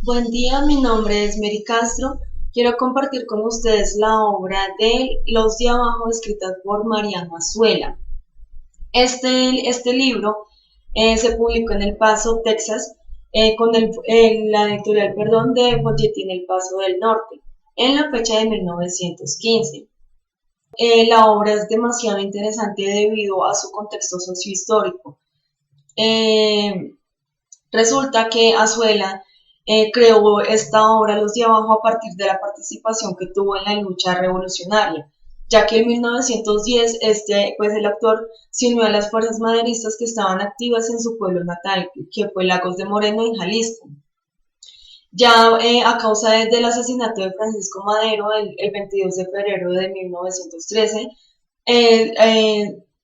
Buen día, mi nombre es Mary Castro. Quiero compartir con ustedes la obra de Los de Abajo, escrita por Mariano Azuela. Este libro se publicó en El Paso, Texas, la editorial, perdón, de Folletín El Paso del Norte, en la fecha de 1915. La obra es demasiado interesante debido a su contexto sociohistórico. Eh, Resulta que Azuela creó esta obra Los de Abajo a partir de la participación que tuvo en la lucha revolucionaria, ya que en 1910 pues el actor se unió a las fuerzas maderistas que estaban activas en su pueblo natal, que fue Lagos de Moreno, en Jalisco. Ya a causa del asesinato de Francisco Madero el 22 de febrero de 1913,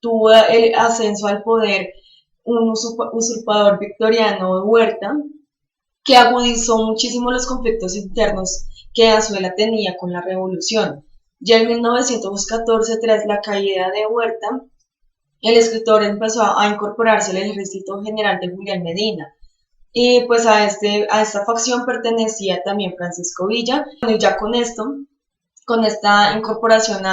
tuvo el ascenso al poder un usurpador victoriano, Huerta, que agudizó muchísimo los conflictos internos que Azuela tenía con la revolución. Ya en 1914, tras la caída de Huerta, el escritor empezó a incorporarse al ejército general de Julián Medina. Y pues a esta facción pertenecía también Francisco Villa. Bueno, y ya con esta incorporación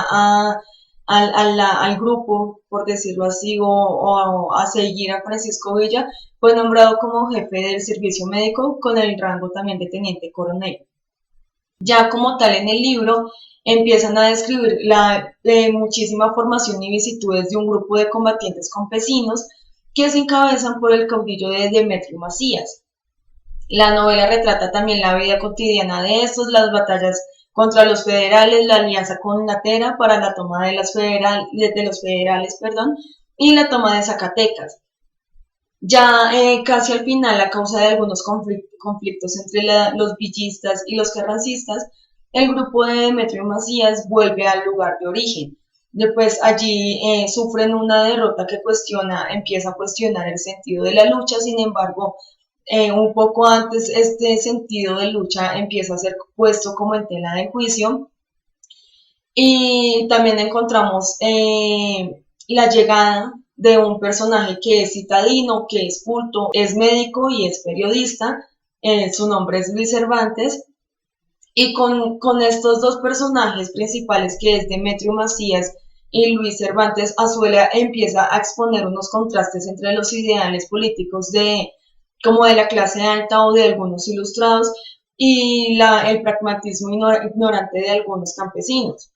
al grupo, por decirlo así, o a seguir a Francisco Villa, fue nombrado como jefe del servicio médico con el rango también de teniente coronel. Ya como tal en el libro empiezan a describir la muchísima formación y vicitudes de un grupo de combatientes campesinos que se encabezan por el caudillo de Demetrio Macías. La novela retrata también la vida cotidiana de estos, las batallas contra los federales, la alianza con Natera para la toma de los federales, perdón, y la toma de Zacatecas. Ya casi al final, a causa de algunos conflictos entre los villistas y los carrancistas, el grupo de Demetrio Macías vuelve al lugar de origen. Después allí sufren una derrota que empieza a cuestionar el sentido de la lucha. Sin embargo, un poco antes este sentido de lucha empieza a ser puesto como en tela de juicio. Y también encontramos la llegada de un personaje que es citadino, que es culto, es médico y es periodista. Su nombre es Luis Cervantes. Y con estos dos personajes principales, que es Demetrio Macías y Luis Cervantes, Azuela empieza a exponer unos contrastes entre los ideales políticos como de la clase alta o de algunos ilustrados y el pragmatismo ignorante de algunos campesinos.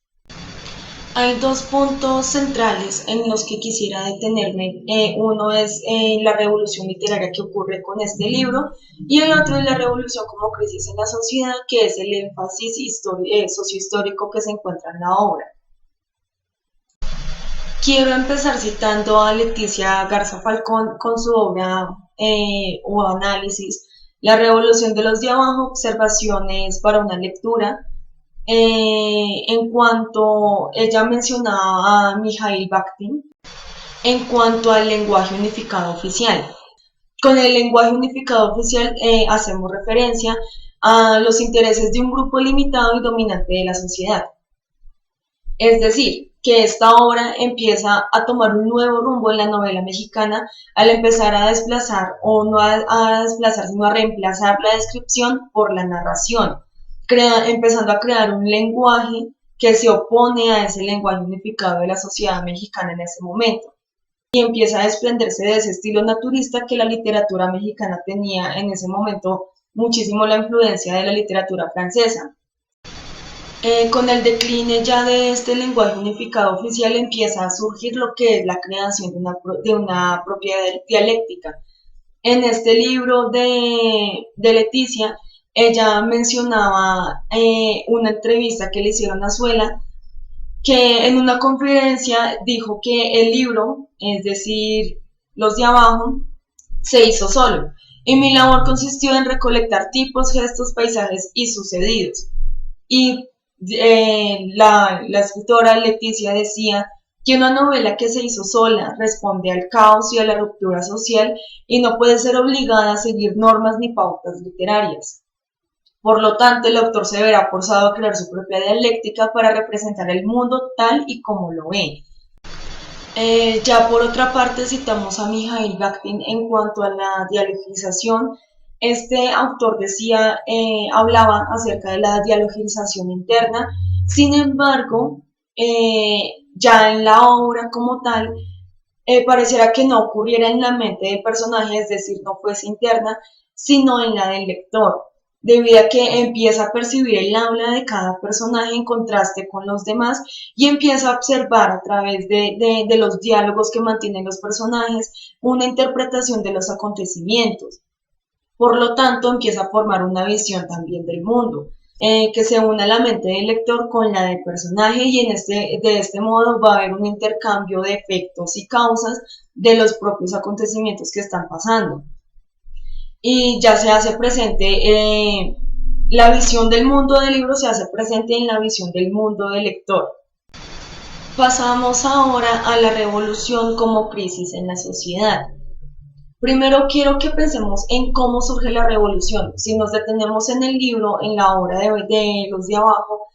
Hay dos puntos centrales en los que quisiera detenerme. Uno es la revolución literaria que ocurre con este libro y el otro es la revolución como crisis en la sociedad, que es el énfasis sociohistórico que se encuentra en la obra. Quiero empezar citando a Leticia Garza Falcón con su obra o análisis, La revolución de los de abajo, observaciones para una lectura, en cuanto ella mencionaba a Mikhail Bakhtin, en cuanto al lenguaje unificado oficial. Con el lenguaje unificado oficial hacemos referencia a los intereses de un grupo limitado y dominante de la sociedad. Es decir, que esta obra empieza a tomar un nuevo rumbo en la novela mexicana al empezar a desplazar, o no a desplazar, sino a reemplazar la descripción por la narración, empezando a crear un lenguaje que se opone a ese lenguaje unificado de la sociedad mexicana en ese momento. Y empieza a desprenderse de ese estilo naturista que la literatura mexicana tenía en ese momento muchísimo la influencia de la literatura francesa. Con el decline ya de este lenguaje unificado oficial empieza a surgir lo que es la creación de una propia dialéctica. En este libro de Leticia, ella mencionaba una entrevista que le hicieron a Azuela, que en una conferencia dijo que el libro, es decir, Los de Abajo, se hizo solo. Y mi labor consistió en recolectar tipos, gestos, paisajes y sucedidos. Y la escritora Leticia decía que una novela que se hizo sola responde al caos y a la ruptura social y no puede ser obligada a seguir normas ni pautas literarias. Por lo tanto, el autor se verá forzado a crear su propia dialéctica para representar el mundo tal y como lo ve. Ya por otra parte citamos a Mikhail Bakhtin en cuanto a la dialogización. Este autor decía, hablaba acerca de la dialogización interna. Sin embargo, ya en la obra como tal, pareciera que no ocurriera en la mente del personaje, es decir, no fuese interna, sino en la del lector, debido a que empieza a percibir el habla de cada personaje en contraste con los demás y empieza a observar a través de los diálogos que mantienen los personajes una interpretación de los acontecimientos. Por lo tanto, empieza a formar una visión también del mundo, que se une a la mente del lector con la del personaje y de este modo va a haber un intercambio de efectos y causas de los propios acontecimientos que están pasando. Y ya se hace presente, la visión del mundo del libro se hace presente en la visión del mundo del lector. Pasamos ahora a la revolución como crisis en la sociedad. Primero quiero que pensemos en cómo surge la revolución. Si nos detenemos en el libro, en la obra de los de abajo,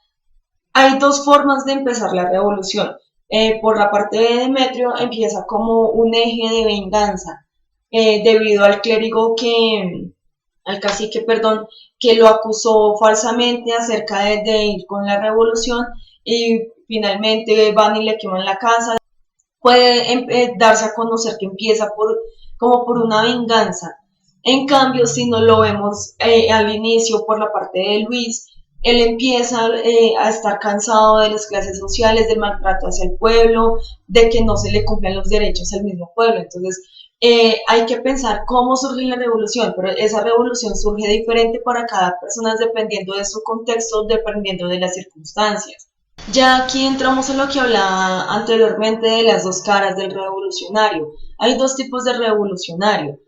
hay dos formas de empezar la revolución. Por la parte de Demetrio empieza como un eje de venganza, debido al clérigo al cacique, perdón, que lo acusó falsamente acerca de ir con la revolución y finalmente van y le queman la casa. Puede darse a conocer que empieza como por una venganza. En cambio, si no lo vemos al inicio por la parte de Luis, él empieza a estar cansado de las clases sociales, del maltrato hacia el pueblo, de que no se le cumplen los derechos al mismo pueblo. Entonces, hay que pensar cómo surge la revolución, pero esa revolución surge diferente para cada persona dependiendo de su contexto, dependiendo de las circunstancias. Ya aquí entramos en lo que hablaba anteriormente de las dos caras del revolucionario. Hay dos tipos de revolucionario.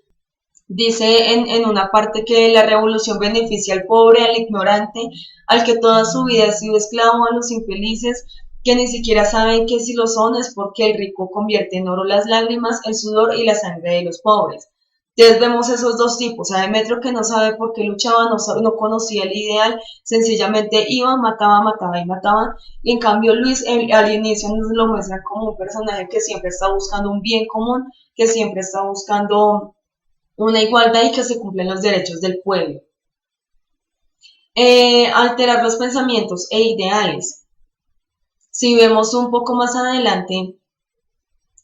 Dice en una parte que la revolución beneficia al pobre, al ignorante, al que toda su vida ha sido esclavo, a los infelices, que ni siquiera saben que si lo son es porque el rico convierte en oro las lágrimas, el sudor y la sangre de los pobres. Entonces vemos esos dos tipos, a Demetrio que no sabe por qué luchaba, no conocía el ideal, sencillamente iba, mataba, mataba y mataba, y en cambio Luis al inicio nos lo muestra como un personaje que siempre está buscando un bien común, que siempre está buscando una igualdad y que se cumplen los derechos del pueblo. Alterar los pensamientos e ideales. Si vemos un poco más adelante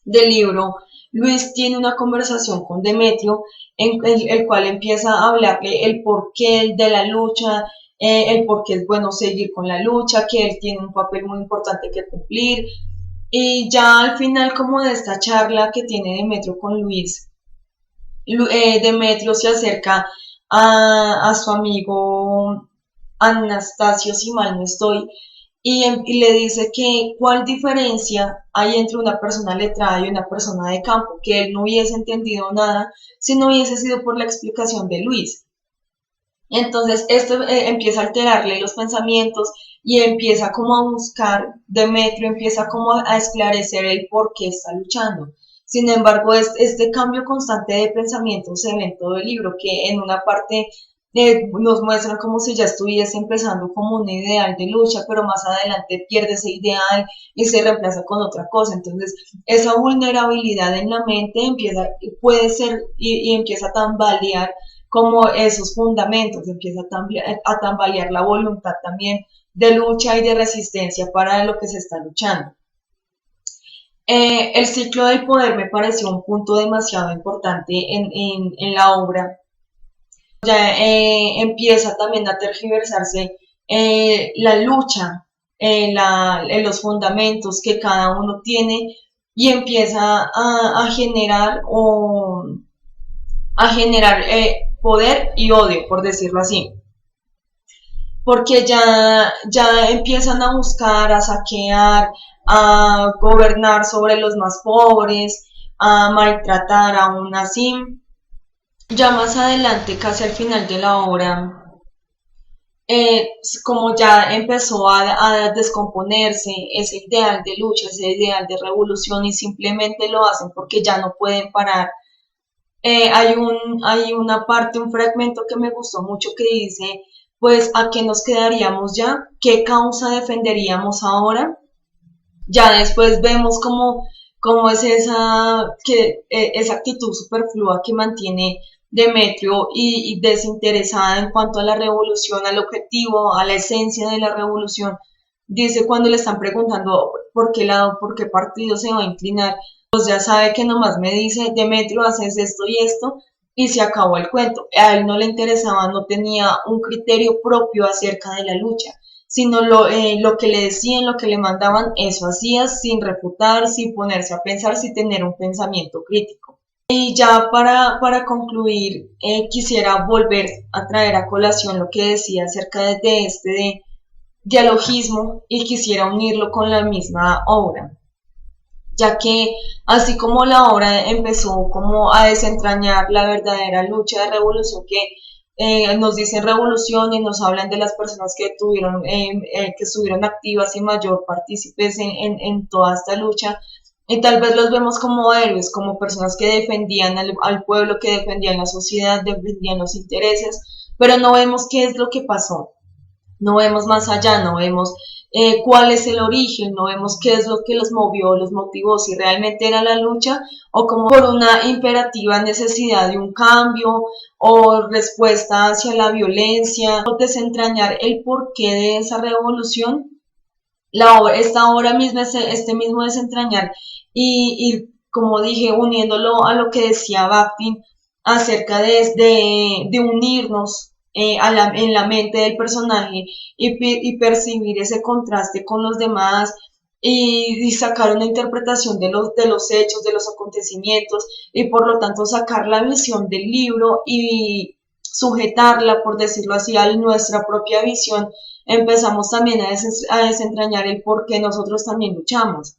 del libro, Luis tiene una conversación con Demetrio en el cual empieza a hablarle el porqué de la lucha, el por qué es bueno seguir con la lucha, que él tiene un papel muy importante que cumplir. Y ya al final como de esta charla que tiene Demetrio con Luis, Demetrio se acerca a su amigo Anastasio, si mal no estoy, y le dice que cuál diferencia hay entre una persona letrada y una persona de campo, que él no hubiese entendido nada si no hubiese sido por la explicación de Luis. Entonces esto empieza a alterarle los pensamientos y empieza como a buscar, Demetrio empieza como a esclarecer el por qué está luchando. Sin embargo, este cambio constante de pensamiento se ve en todo el libro, que en una parte nos muestra como si ya estuviese empezando como un ideal de lucha, pero más adelante pierde ese ideal y se reemplaza con otra cosa. Entonces, esa vulnerabilidad en la mente puede ser y empieza a tambalear como esos fundamentos, empieza a tambalear la voluntad también de lucha y de resistencia para lo que se está luchando. El ciclo del poder me pareció un punto demasiado importante en la obra. Ya empieza también a tergiversarse la lucha, en los fundamentos que cada uno tiene y empieza a generar poder y odio, por decirlo así. Porque ya empiezan a buscar, a saquear, a gobernar sobre los más pobres, a maltratar aún así. Ya más adelante, casi al final de la obra, como ya empezó a descomponerse ese ideal de lucha, ese ideal de revolución y simplemente lo hacen porque ya no pueden parar. Hay una parte, un fragmento que me gustó mucho que dice, pues, ¿a qué nos quedaríamos ya? ¿Qué causa defenderíamos ahora? Ya después vemos cómo es esa actitud superflua que mantiene Demetrio y desinteresada en cuanto a la revolución, al objetivo, a la esencia de la revolución. Dice cuando le están preguntando por qué lado, por qué partido se va a inclinar, pues ya sabe que nomás me dice, Demetrio, haces esto y se acabó el cuento. A él no le interesaba, no tenía un criterio propio acerca de la lucha, sino lo que le decían, lo que le mandaban, eso hacía sin refutar, sin ponerse a pensar, sin tener un pensamiento crítico. Y ya para concluir, quisiera volver a traer a colación lo que decía acerca de este dialogismo y quisiera unirlo con la misma obra, ya que así como la obra empezó como a desentrañar la verdadera lucha de revolución que nos dicen revolución y nos hablan de las personas que estuvieron activas y mayor partícipes en toda esta lucha, y tal vez los vemos como héroes, como personas que defendían al pueblo, que defendían la sociedad, defendían los intereses, pero no vemos qué es lo que pasó, no vemos más allá, no vemos cuál es el origen, no vemos qué es lo que los movió, los motivó, si realmente era la lucha o como por una imperativa necesidad de un cambio o respuesta hacia la violencia, o desentrañar el porqué de esa revolución. Esta obra misma, este mismo desentrañar como dije, uniéndolo a lo que decía Bakhtin acerca de unirnos en la mente del personaje y percibir ese contraste con los demás y sacar una interpretación de los hechos, de los acontecimientos y por lo tanto sacar la visión del libro y sujetarla, por decirlo así, a nuestra propia visión, empezamos también a desentrañar el por qué nosotros también luchamos,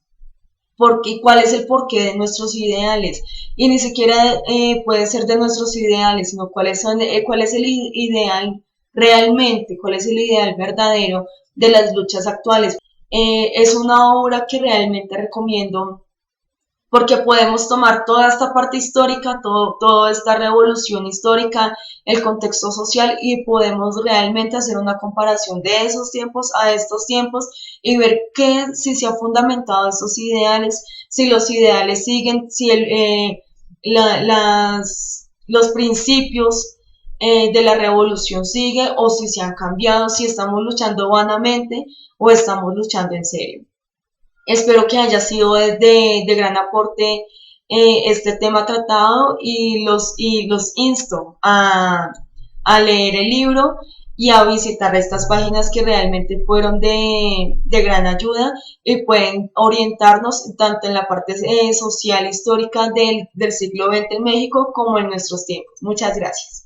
porque, cuál es el porqué de nuestros ideales, y ni siquiera puede ser de nuestros ideales, sino cuál es el ideal realmente, cuál es el ideal verdadero de las luchas actuales. Es una obra que realmente recomiendo porque podemos tomar toda esta parte histórica, toda esta revolución histórica, el contexto social y podemos realmente hacer una comparación de esos tiempos a estos tiempos y ver si se han fundamentado estos ideales, si los ideales siguen, si los principios de la revolución siguen o si se han cambiado, si estamos luchando vanamente o estamos luchando en serio. Espero que haya sido de gran aporte este tema tratado y los insto a leer el libro y a visitar estas páginas que realmente fueron de gran ayuda y pueden orientarnos tanto en la parte social histórica del siglo XX en México como en nuestros tiempos. Muchas gracias.